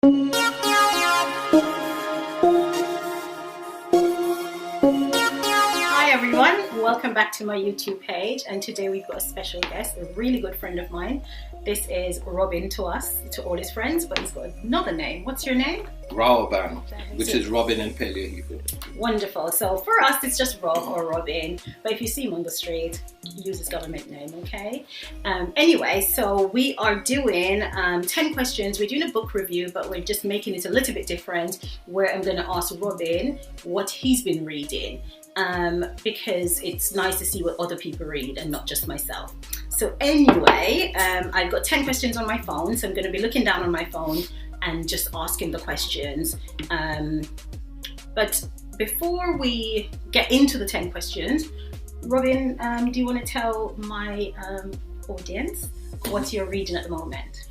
Hi everyone, welcome back to my YouTube page, and today we've got a special guest, a really good friend of mine. This is Robin to us, to all his friends, but he's got another name. What's your name? Raoban, which is Robin in Paleo Hebrew. Wonderful. So for us, it's just Rob or Robin, but if you see him on the street, use his government name, okay? Anyway, so we are doing 10 questions. We're doing a book review, but we're just making it a little bit different, where I'm going to ask Robin what he's been reading. Because it's nice to see what other people read and not just myself. So anyway, I've got 10 questions on my phone, so I'm going to be looking down on my phone and just asking the questions. But before we get into the 10 questions, Robin, do you want to tell my audience what you're reading at the moment?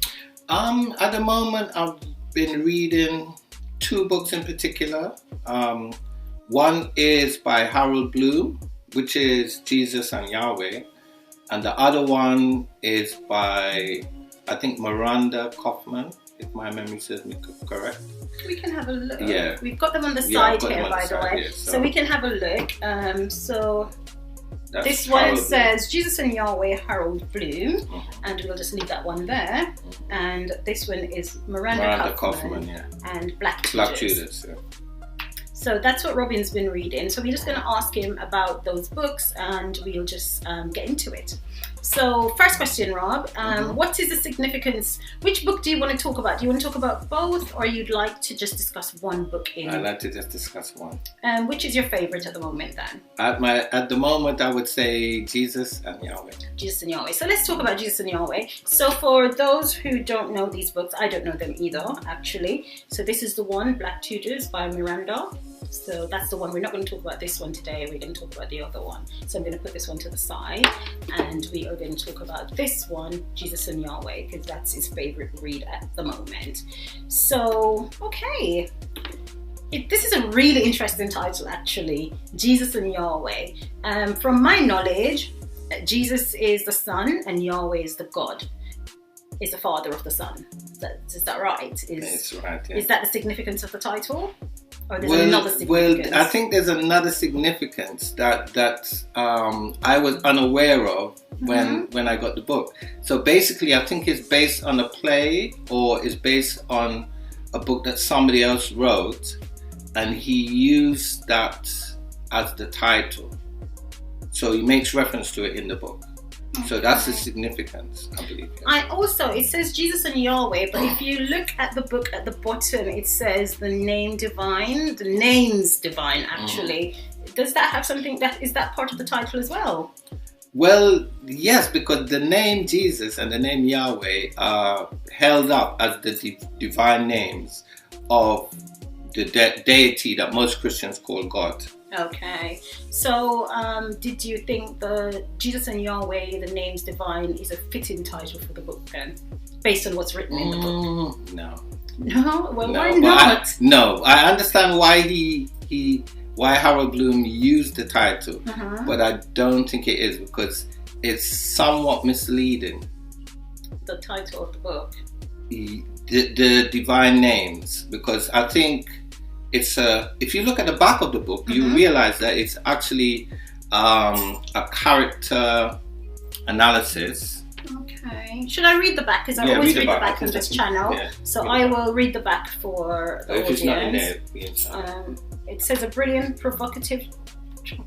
At the moment, I've been reading 2 books in particular. One is by Harold Bloom, which is Jesus and Yahweh. And the other one is by, I think, Miranda Kaufman, if my memory serves me correct. We can have a look. Yeah. We've got them on the side here, by the way. Yeah, so we can have a look. So this one says Jesus and Yahweh, Harold Bloom. Mm-hmm. And we'll just leave that one there. Mm-hmm. And this one is Miranda Kaufman, yeah. And Black Tudors. Yeah. So that's what Robin's been reading. So we're just going to ask him about those books, and we'll just get into it. So first question, Rob, what is the significance? Which book do you want to talk about? Do you want to talk about both, or you'd like to just discuss one book in? I'd like to just discuss one. Which is your favorite at the moment then? At the moment, I would say Jesus and Yahweh. Jesus and Yahweh. So let's talk about Jesus and Yahweh. So for those who don't know these books, I don't know them either, actually. So this is the one, Black Tudors by Miranda. So that's the one. We're not going to talk about this one today. We're going to talk about the other one. So I'm going to put this one to the side, and we are going to talk about this one, Jesus and Yahweh, because that's his favorite read at the moment. So, okay. This is a really interesting title, actually, Jesus and Yahweh. From my knowledge, Jesus is the Son and Yahweh is the God. Is the Father of the Son. Is that right? It's right, yeah. Is that the significance of the title? Or there's another significance? Well, I think there's another significance that I was unaware of when I got the book. So basically, I think it's based on a play, or it's based on a book that somebody else wrote, and he used that as the title. So he makes reference to it in the book. Okay. So that's the significance, I believe. It says Jesus and Yahweh, but if you look at the book at the bottom, it says the name's divine, actually. Does that have something, is that part of the title as well? Well, yes, because the name Jesus and the name Yahweh are held up as the divine names of the deity that most Christians call God. Okay, so did you think the Jesus and Yahweh, the name's divine, is a fitting title for the book then, based on what's written in the book? No. No? Well, no, why not? I understand why Harold Bloom used the title, but I don't think it is, because it's somewhat misleading. The title of the book? The divine names, because I think it's if you look at the back of the book, you realize that it's actually a character analysis. Okay. Should I read the back? Because I always read the back on this channel. Yeah, so I will read the back for the audience. It's not in there, it says a brilliant, provocative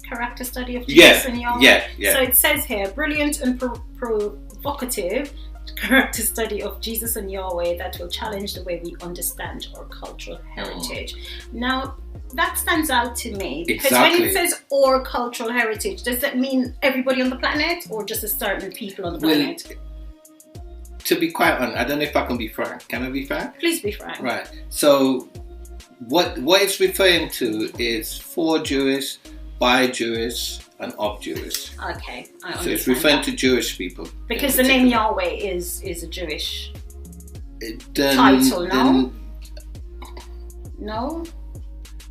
character study of Jesus and Yahweh. Yeah. So it says here, brilliant and provocative character study of Jesus and Yahweh that will challenge the way we understand our cultural heritage. Now, that stands out to me, because when it says "or cultural heritage," does that mean everybody on the planet, or just a certain people on the planet? To be quite honest, I don't know if I can be frank. Can I be frank? Please be frank. Right. So, what it's referring to is for Jewish, by Jewish, and of Jewish. Okay, I understand. So it's referring to Jewish people. Because the name Yahweh is a Jewish title, no? No?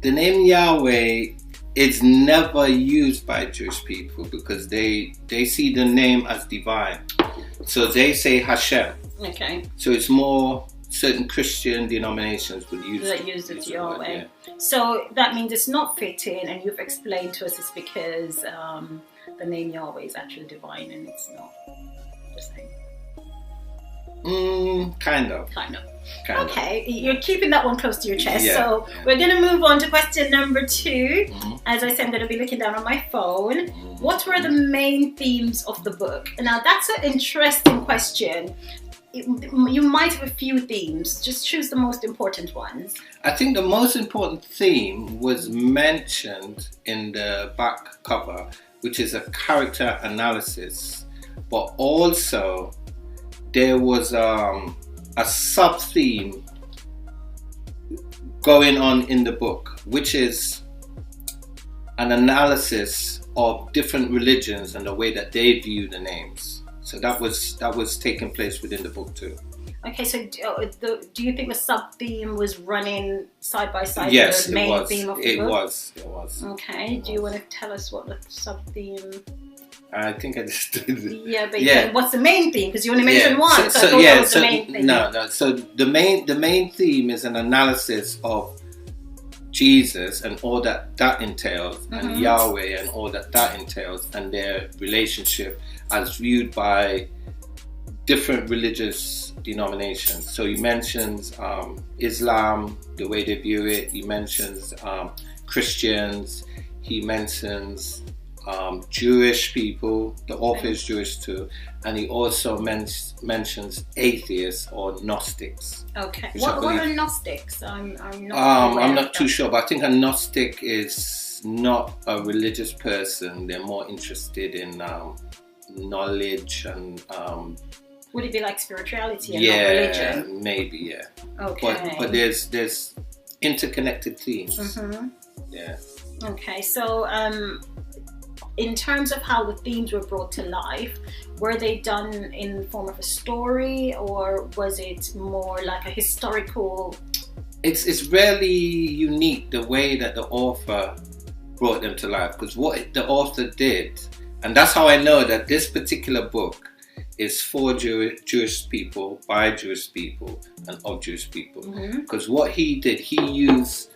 The name Yahweh is never used by Jewish people, because they see the name as divine. So they say Hashem. Okay. So it's more certain Christian denominations would use it Yahweh. Yeah. So that means it's not fitting, and you've explained to us it's because the name Yahweh is actually divine and it's not the same. Kind of. Okay, you're keeping that one close to your chest. So we're going to move on to question number 2. As I said, I'm going to be looking down on my phone. What were the main themes of the book? Now, that's an interesting question. You might have a few themes. Just choose the most important ones. I think the most important theme was mentioned in the back cover, which is a character analysis, but also there was a sub-theme going on in the book, which is an analysis of different religions and the way that they view the names. So that was taking place within the book too. Okay, so do you think the sub-theme was running side by side with the main theme of the book? It was. Okay, do you want to tell us what the sub-theme... I think I just did it. Yeah, but what's the main theme? Because you only mentioned one, so I thought that was the main theme. No. So the main theme is an analysis of Jesus and all that entails, and Yahweh and all that entails, and their relationship as viewed by different religious denominations. So he mentions Islam, the way they view it. He mentions Christians. He mentions Jewish people. The author is Jewish too, and he also mentions atheists or Gnostics. Okay, what are Gnostics? I'm not too sure, but I think a Gnostic is not a religious person. They're more interested in knowledge and. Would it be like spirituality and not religion? Maybe, yeah. Okay. But there's interconnected themes. Yeah. Okay, so in terms of how the themes were brought to life, were they done in the form of a story, or was it more like a historical? It's really unique the way that the author brought them to life, because what the author did, and that's how I know that this particular book is for Jewish people, by Jewish people, and of Jewish people. Because what he did, he used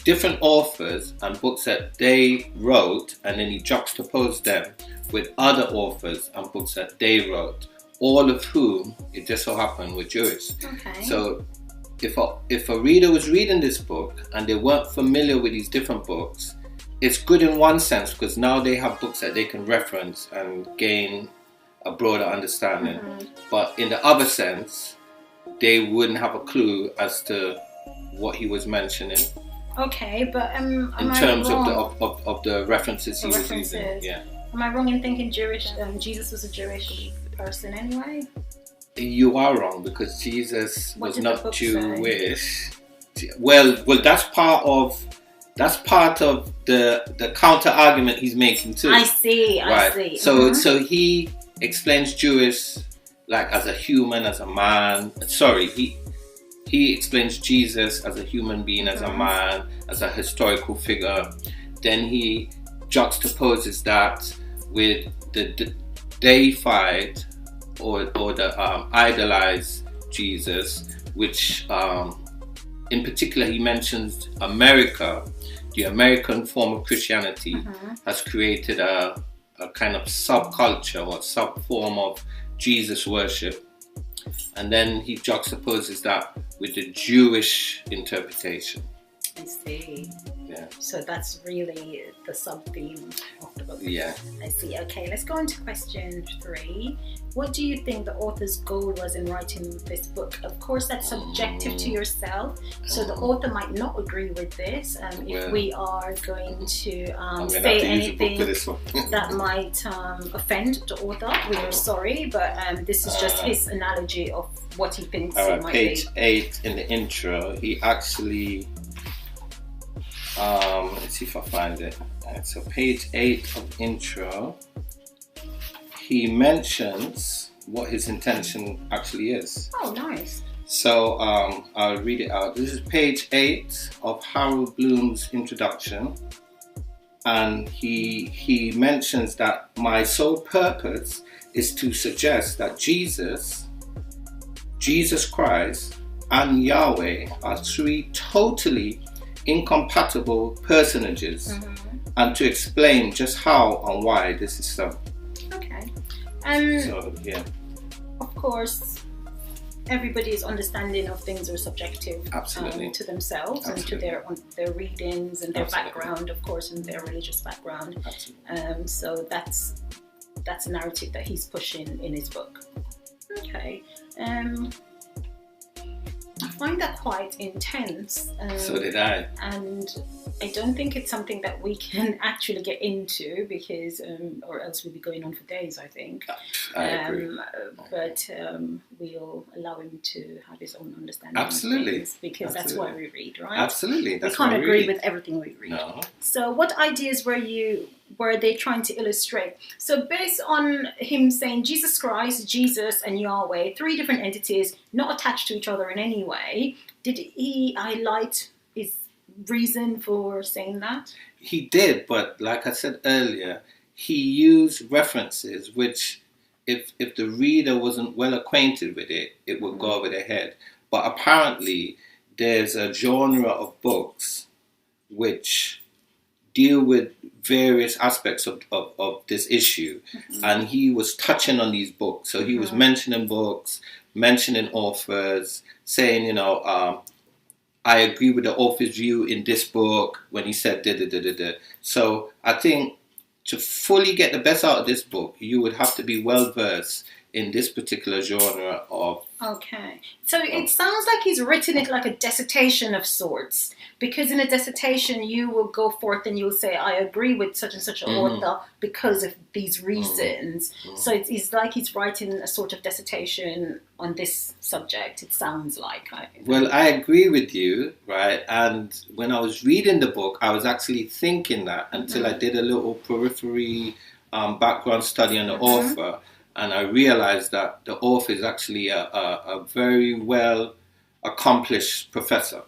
different authors and books that they wrote, and then he juxtaposed them with other authors and books that they wrote, all of whom, it just so happened, were Jewish. Okay. So if a reader was reading this book and they weren't familiar with these different books, it's good in one sense, because now they have books that they can reference and gain a broader understanding. But in the other sense, they wouldn't have a clue as to what he was mentioning. Okay, but in terms of the references he was using, am I wrong in thinking Jesus was a Jewish person anyway? You are wrong, because Jesus was not Jewish. Well, that's part of the counter argument he's making too. I see. So he explains Jewish like as a human, as a man. Sorry, he explains Jesus as a human being, as a man, as a historical figure. Then he juxtaposes that with the deified or the idolized Jesus, which in particular he mentions America. The American form of Christianity has created a kind of subculture or sub-form of Jesus worship. And then he juxtaposes that with the Jewish interpretation. I see. Yeah. So that's really the sub-theme of the book. Yeah. I see. Okay, let's go on to question 3. What do you think the author's goal was in writing this book? Of course, that's subjective to yourself. So the author might not agree with this. If we are going to say anything that might offend the author, we are sorry. But this is just his analogy of what he thinks it might page be. 8 in the intro, he actually... let's see if I find it. So page 8 of intro, he mentions what his intention actually is. Oh, nice. So I'll read it out. This is page 8 of Harold Bloom's introduction, and he mentions that my sole purpose is to suggest that Jesus Christ and Yahweh are three totally incompatible personages, and to explain just how and why this is so. Okay. So, yeah. Of course, everybody's understanding of things are subjective to themselves and to their readings and their background, of course, and their religious background. So that's a narrative that he's pushing in his book. Okay. I find that quite intense. So did I. And I don't think it's something that we can actually get into because, or else we'll be going on for days, I think. I agree. But we'll allow him to have his own understanding. Absolutely. Of things because that's why we read, right? Absolutely. We can't agree with everything we read. No. So what ideas were they trying to illustrate? So based on him saying Jesus Christ, Jesus and Yahweh, three different entities not attached to each other in any way, did he highlight his reason for saying that? He did, but like I said earlier, he used references which if the reader wasn't well acquainted with it, it would go over their head. But apparently there's a genre of books which deal with various aspects of this issue, and he was touching on these books. So he was mentioning books, mentioning authors, saying, I agree with the author's view in this book when he said da-da-da-da-da. So I think to fully get the best out of this book, you would have to be well versed in this particular genre of... Okay. So it sounds like he's written it like a dissertation of sorts. Because in a dissertation, you will go forth and you'll say, I agree with such and such an author because of these reasons. So it's like he's writing a sort of dissertation on this subject, it sounds like. Well, I agree with you, right? And when I was reading the book, I was actually thinking that until I did a little periphery background study on the author. And I realized that the author is actually a very well accomplished professor.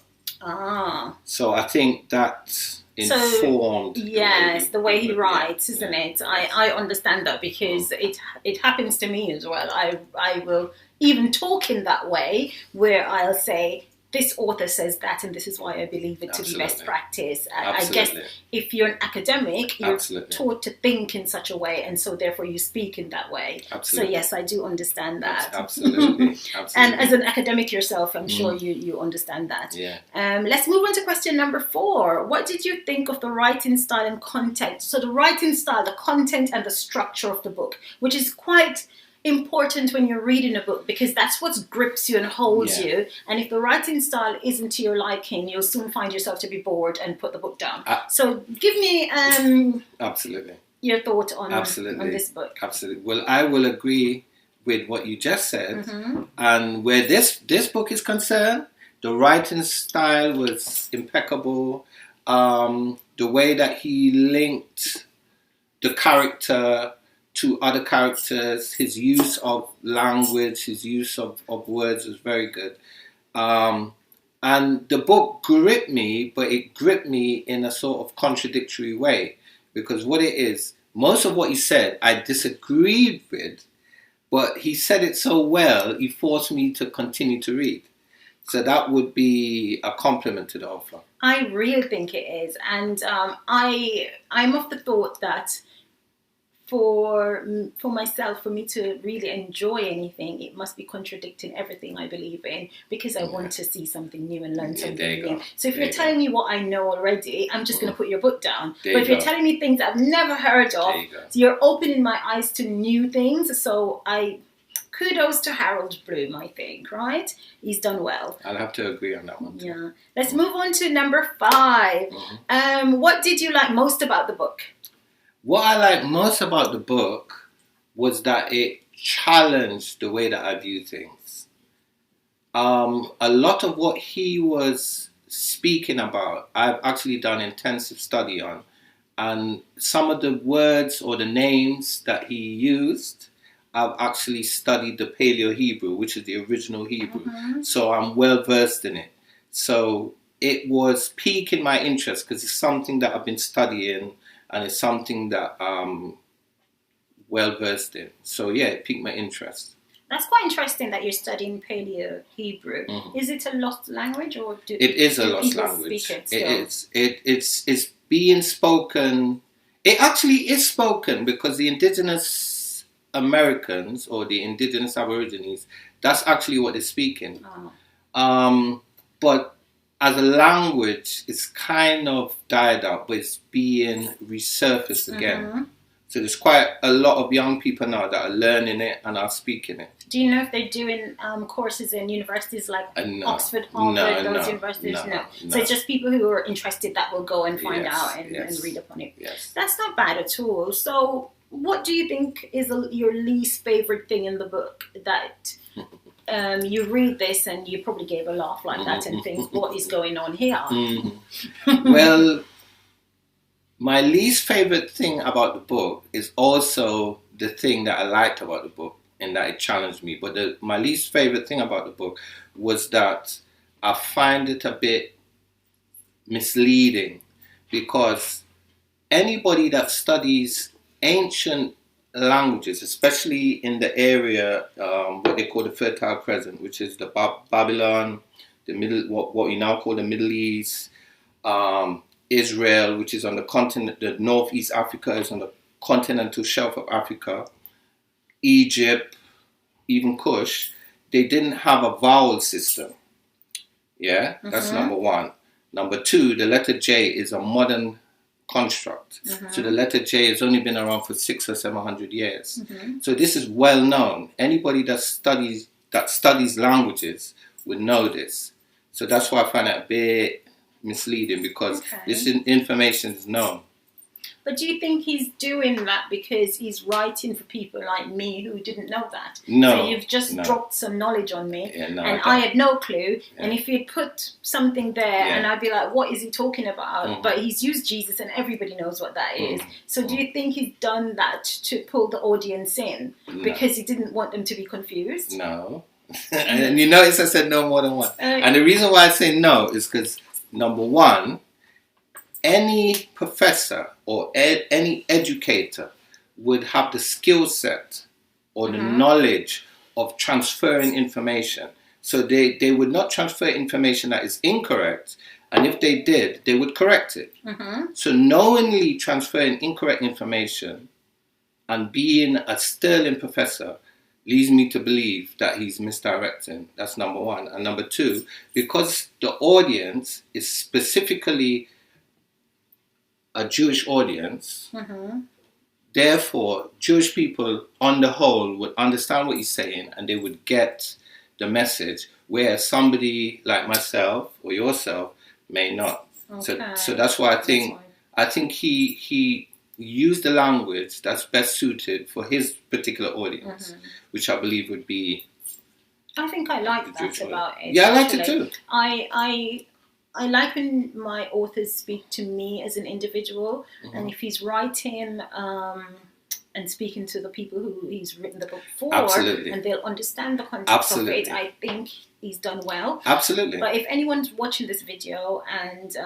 So I think that informed. The way he writes, isn't it? I understand that because it happens to me as well. I will even talk in that way where I'll say, this author says that, and this is why I believe it to be best practice. I guess if you're an academic, you're taught to think in such a way, and so therefore you speak in that way. So yes, I do understand that. Absolutely. And as an academic yourself, I'm sure you understand that. Let's move on to question number 4. What did you think of the writing style and content? So the writing style, the content and the structure of the book, which is quite important when you're reading a book because that's what grips you and holds you, and if the writing style isn't to your liking, you'll soon find yourself to be bored and put the book down. So give me your thought on this book. Absolutely. Well, I will agree with what you just said, and where this book is concerned, the writing style was impeccable. The way that he linked the character to other characters, his use of language, his use of words was very good. And the book gripped me, but it gripped me in a sort of contradictory way. Because what it is, most of what he said, I disagreed with, but he said it so well, he forced me to continue to read. So that would be a compliment to the author. I really think it is. And I'm of the thought that for myself, for me to really enjoy anything, it must be contradicting everything I believe in because I want to see something new and learn something new. So if you're telling me what I know already, I'm just going to put your book down. But if you're telling me things I've never heard of, you're opening my eyes to new things. So kudos to Harold Bloom, I think, right? He's done well. I'll have to agree on that one too. Yeah. Let's move on to number 5. What did you like most about the book? What I like most about the book was that it challenged the way that I view things. A lot of what he was speaking about, I've actually done intensive study on. And some of the words or the names that he used, I've actually studied the Paleo-Hebrew, which is the original Hebrew. So I'm well versed in it. So it was piquing my interest because it's something that I've been studying and it's something that I'm well versed in. So yeah, it piqued my interest. That's quite interesting that you're studying Paleo Hebrew. Mm-hmm. Is it a lost language, or it is a lost people language? speak it still? It's being spoken. It actually is spoken because the indigenous Americans or the indigenous Aborigines, that's actually what they're speaking. Oh. But as a language, it's kind of died out, but it's being resurfaced again. Mm-hmm. So there's quite a lot of young people now that are learning it and are speaking it. Do you know if they're doing courses in universities like No. Oxford, Harvard, No, those no, universities? no. So it's just people who are interested that will go and find Yes, out and yes. read up on it. Yes. That's not bad at all. So what do you think is your least favorite thing in the book that you read this and you probably gave a laugh like that and think, what is going on here? Mm-hmm. Well, my least favorite thing about the book is also the thing that I liked about the book and that it challenged me. But my least favorite thing about the book was that I find it a bit misleading, because anybody that studies ancient languages, especially in the area, what they call the Fertile Crescent, which is the Babylon, the what we now call the Middle East, Israel, which is on the continent, the Northeast Africa is on the continental shelf of Africa, Egypt, even Kush, they didn't have a vowel system. Yeah, that's number one. Number two, the letter J is a modern construct. So the letter J has only been around for 600 or 700 years. So this is well known. Anybody that studies languages would know this. So that's why I find it a bit misleading, because this information is known. But do you think he's doing that because he's writing for people like me who didn't know that? No. So you've just dropped some knowledge on me, Yeah, no, and I had no clue. Yeah. And if you'd put something there, and I'd be like, what is he talking about? But he's used Jesus, and everybody knows what that is. So do you think he's done that to pull the audience in because he didn't want them to be confused? No. And you notice I said no more than one. And the reason why I say no is because, number one, any professor or any educator would have the skill set or the knowledge of transferring information. So they would not transfer information that is incorrect, and if they did, they would correct it. So knowingly transferring incorrect information and being a sterling professor leads me to believe that he's misdirecting. That's number one. And number two, because the audience is specifically a Jewish audience, therefore Jewish people on the whole would understand what he's saying and they would get the message, where somebody like myself or yourself may not. So that's why I think he used the language that's best suited for his particular audience, which I believe would be. I think I like that about it. Yeah, I liked it too. I like when my authors speak to me as an individual, and if he's writing and speaking to the people who he's written the book for, and they'll understand the context of it, I think he's done well. Absolutely. But if anyone's watching this video and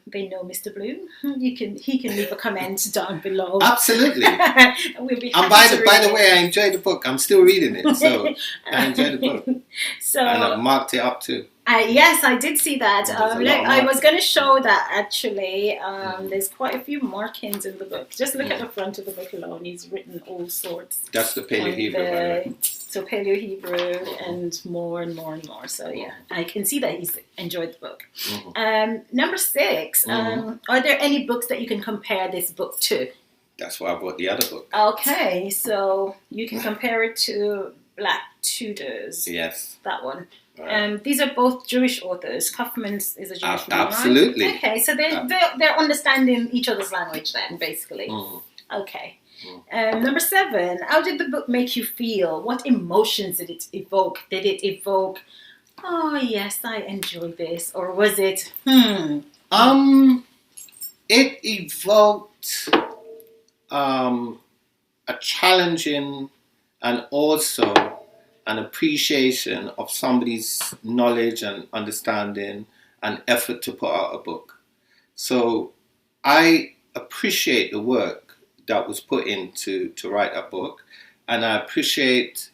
they know Mr. Blue, he can leave a comment down below. Absolutely. And we'll be happy and by the way, I enjoyed the book. I'm still reading it, so I enjoyed the book. And I've marked it up too. Yes, I did see that. I was going to show that actually. There's quite a few markings in the book. Just look at the front of the book alone. He's written all sorts. That's the Paleo Hebrew. So Paleo Hebrew and more and more and more. So yeah, I can see that he's enjoyed the book. Number 6. Are there any books that you can compare this book to? That's why I brought the other book. Okay, so you can compare it to Black Tudors. Yes. That one. Right. These are both Jewish authors. Kaufman's is a Jewish man, absolutely. Right? Okay, so they're understanding each other's language then, basically. Okay. Number 7. How did the book make you feel? What emotions did it evoke? Did it evoke, oh yes, I enjoy this, or was it It evoked a challenging and also an appreciation of somebody's knowledge and understanding and effort to put out a book. So I appreciate the work that was put in to write that book, and I appreciate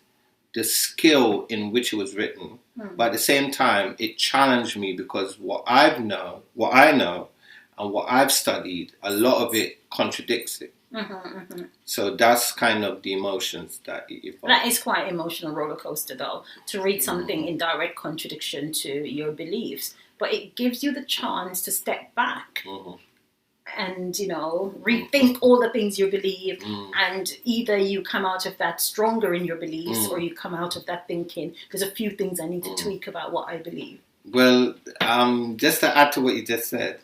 the skill in which it was written, but at the same time, it challenged me because what I know, and what I've studied, a lot of it contradicts it. So that's kind of the emotions that it evokes. That is quite emotional roller coaster, though, to read something in direct contradiction to your beliefs. But it gives you the chance to step back and, you know, rethink all the things you believe. And either you come out of that stronger in your beliefs or you come out of that thinking, there's a few things I need to tweak about what I believe. Well, just to add to what you just said,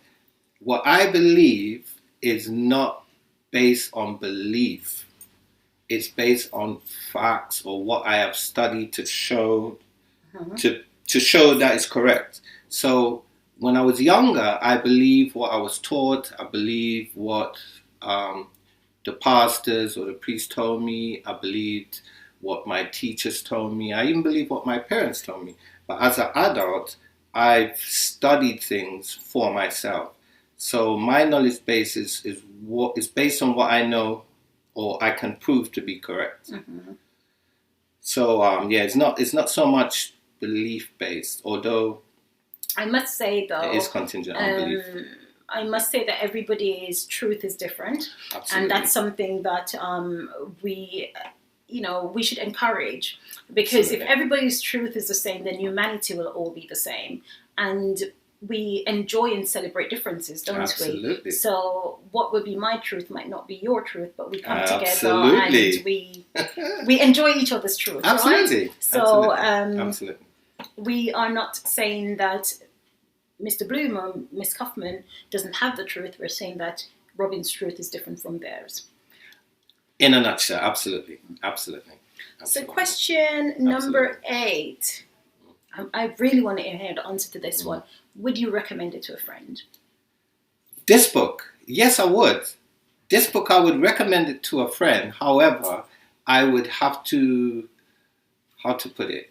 what I believe is not based on belief. It's based on facts or what I have studied to show to show that it's correct. So when I was younger, I believed what I was taught. I believed what the pastors or the priests told me. I believed what my teachers told me. I even believed what my parents told me. But as an adult, I've studied things for myself. So my knowledge base is what is based on what I know or I can prove to be correct. So it's not so much belief based, although I must say though it is contingent on belief. I must say that everybody's truth is different. Absolutely. And that's something that we should encourage, because if everybody's truth is the same, then humanity will all be the same. And we enjoy and celebrate differences, don't Absolutely. we? So what would be my truth might not be your truth, but we come Absolutely. together and we enjoy each other's truth. Absolutely. Right? So Absolutely. we are not saying that Mr. Bloom or Miss Kaufman doesn't have the truth. We're saying that Robin's truth is different from theirs. In a nutshell, absolutely. So question number 8. I really want to hear the answer to this one. Would you recommend it to a friend? This book, yes, I would. This book, I would recommend it to a friend. However, I would have to, how to put it?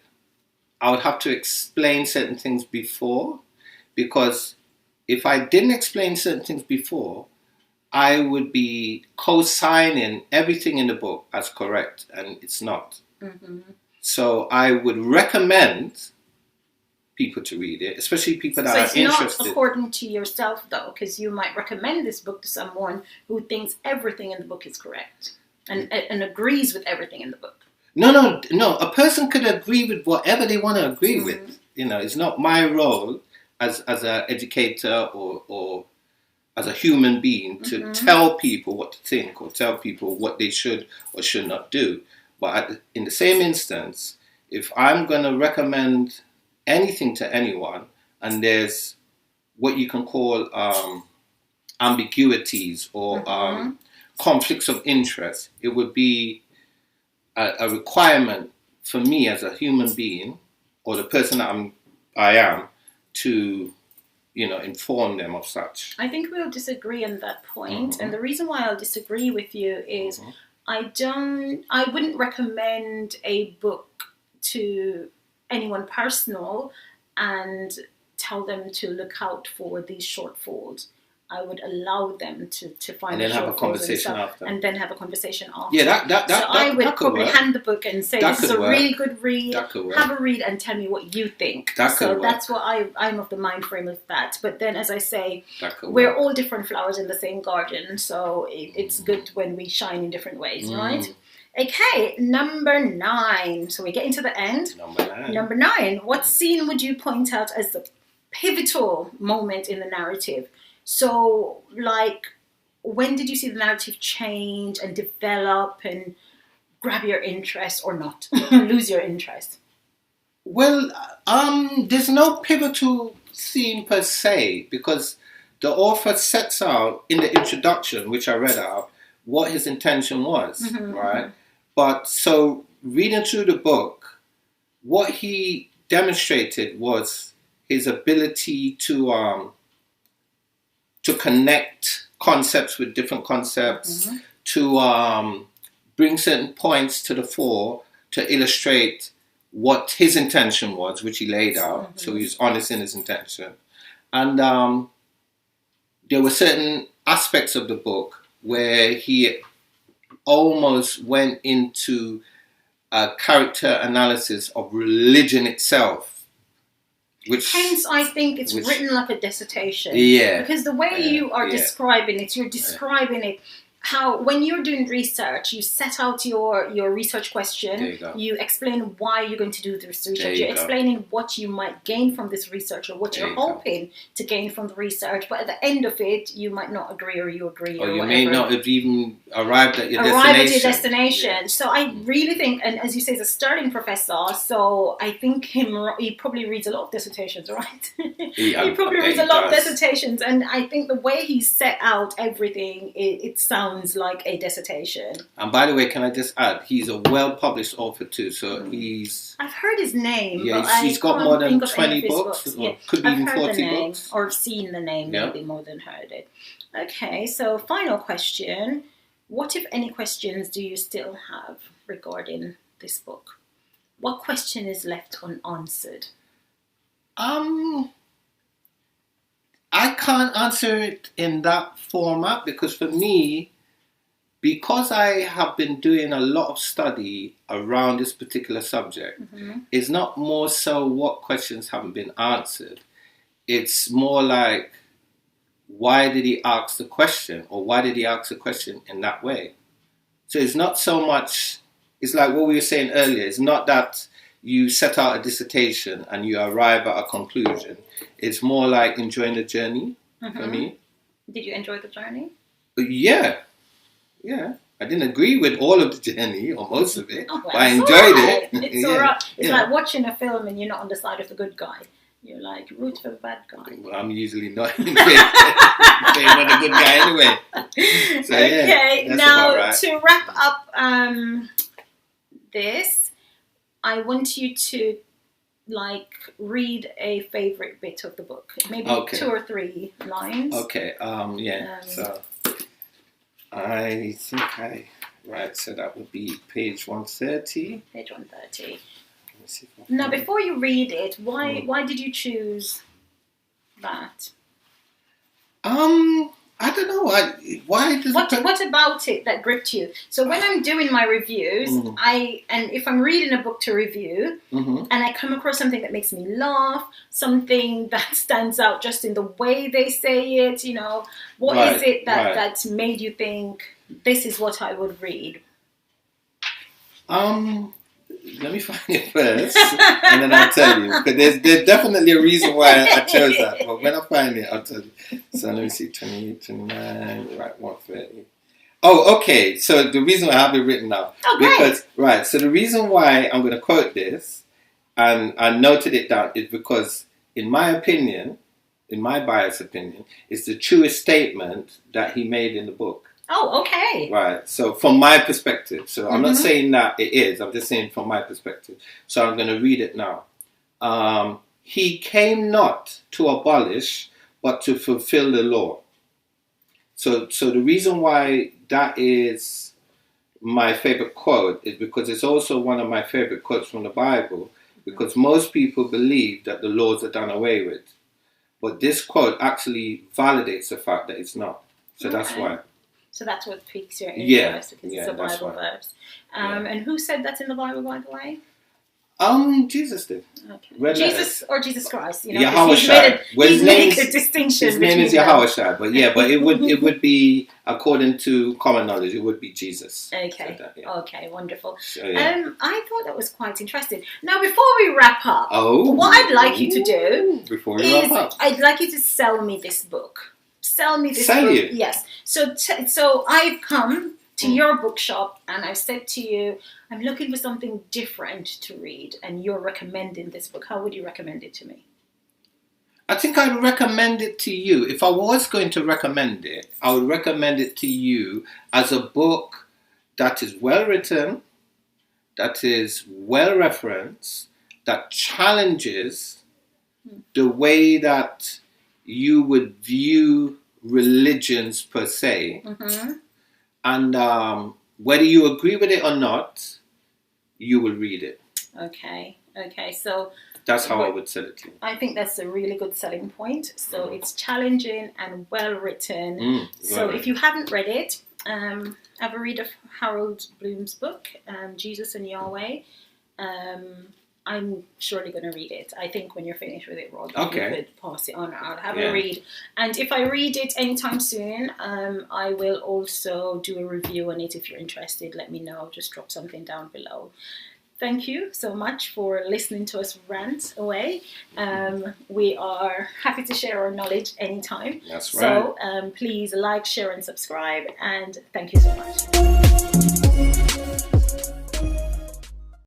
I would have to explain certain things before, because if I didn't explain certain things before, I would be co-signing everything in the book as correct, and it's not. So I would recommend people to read it, especially people that are interested. So it's not according to yourself, though, because you might recommend this book to someone who thinks everything in the book is correct and agrees with everything in the book. No. A person could agree with whatever they want to agree with. You know, it's not my role as an educator or as a human being to tell people what to think or tell people what they should or should not do. But in the same instance, if I'm going to recommend anything to anyone, and there's what you can call ambiguities or conflicts of interest, it would be a requirement for me as a human being or the person that I am to, inform them of such. I think we'll disagree on that point. And the reason why I'll disagree with you is I wouldn't recommend a book to anyone personal and tell them to look out for these shortfalls. I would allow them to find and then have a conversation themselves, after. And then have a conversation after. Yeah, I would probably work. hand the book and say, this is a really good read. Have a read and tell me what you think. That's what I'm of the mind frame of that. But then, as I say, we're all different flowers in the same garden. So it's good when we shine in different ways, right? Okay, number 9. So we're getting to the end. Number 9. What scene would you point out as the pivotal moment in the narrative? So, like, when did you see the narrative change and develop and grab your interest or not? Lose your interest? Well, there's no pivotal scene per se, because the author sets out in the introduction, which I read out, what his intention was, right? But so reading through the book, what he demonstrated was his ability to connect concepts with different concepts, to bring certain points to the fore to illustrate what his intention was, which he laid out. So he was honest in his intention. And there were certain aspects of the book where he almost went into a character analysis of religion itself. Hence, I think it's written like a dissertation. Yeah. Because the way you are describing it, you're describing it how, when you're doing research, you set out your research question, you explain why you're going to do this research, you're explaining what you might gain from this research or what you're hoping to gain from the research, but at the end of it, you might not agree or you agree or you whatever. may not have even arrived at your destination. Yeah. So I really think, and as you say, he's a sterling professor, so I think he probably reads a lot of dissertations, right? He probably reads a lot of dissertations, and I think the way he set out everything, it sounds like a dissertation. And by the way, can I just add, he's a well-published author too, so I've heard his name. Yeah, but he's got more than 20 books, or could be even 40 books. Or seen the name, maybe more than heard it. Okay, so final question. What, if any, questions do you still have regarding this book? What question is left unanswered? I can't answer it in that format because for me, because I have been doing a lot of study around this particular subject, it's not more so what questions haven't been answered. It's more like, why did he ask the question? Or why did he ask the question in that way? So it's not so much, it's like what we were saying earlier. It's not that you set out a dissertation and you arrive at a conclusion. It's more like enjoying the journey for me. Did you enjoy the journey? Yeah. I didn't agree with all of the journey or most of it, but I enjoyed it. It's all right. It's like watching a film and you're not on the side of the good guy. You're like, root for the bad guy. Well, I'm usually not in favor of the good guy anyway. So, okay, now to wrap up this, I want you to read a favorite bit of the book. Maybe 2 or 3 lines. Okay, so I think so that would be page 130. Page 130. Now, before you read it, why did you choose that? I don't know. Why does what about it that gripped you? So when I'm doing my reviews, and if I'm reading a book to review, and I come across something that makes me laugh, something that stands out just in the way they say it, what is it that made you think this is what I would read? Let me find it first, and then I'll tell you. Because there's definitely a reason why I chose that. But when I find it, I'll tell you. So let me see, 28, 29, right, 130. Oh, okay. So the reason I have it written now. Oh, great. Because, so the reason why I'm going to quote this, and I noted it down, is because, in my opinion, in my biased opinion, it's the truest statement that he made in the book. Oh, okay. Right. So from my perspective, so I'm not saying that it is, I'm just saying from my perspective. So I'm going to read it now. He came not to abolish, but to fulfill the law. So the reason why that is my favorite quote is because it's also one of my favorite quotes from the Bible, because most people believe that the laws are done away with. But this quote actually validates the fact that it's not. So that's why. So that's what piques your interest, because it's a Bible verse. And who said that's in the Bible, by the way? Jesus did. Okay. Jesus or Jesus Christ, Yahweh. He's made a distinction. His name is Yahweh, but it would be, according to common knowledge, it would be Jesus. Okay. That, Okay, wonderful. So, I thought that was quite interesting. Now, before we wrap up, what I'd like you to do I'd like you to sell me this book. Sell me this book. You? Yes. So I've come to your bookshop and I've said to you, I'm looking for something different to read, and you're recommending this book. How would you recommend it to me? I think I'd recommend it to you. If I was going to recommend it, I would recommend it to you as a book that is well written, that is well referenced, that challenges the way that you would view religions per se. And whether you agree with it or not, you will read it. Okay. So that's how I would sell it to you. I think that's a really good selling point. So it's challenging and well written. So if you haven't read it, have a read of Harold Bloom's book, Jesus and Yahweh. I'm surely going to read it. I think when you're finished with it, Rod, you could pass it on. I'll have a read. And if I read it anytime soon, I will also do a review on it. If you're interested, let me know. Just drop something down below. Thank you so much for listening to us rant away. We are happy to share our knowledge anytime. That's right. So please like, share, and subscribe. And thank you so much.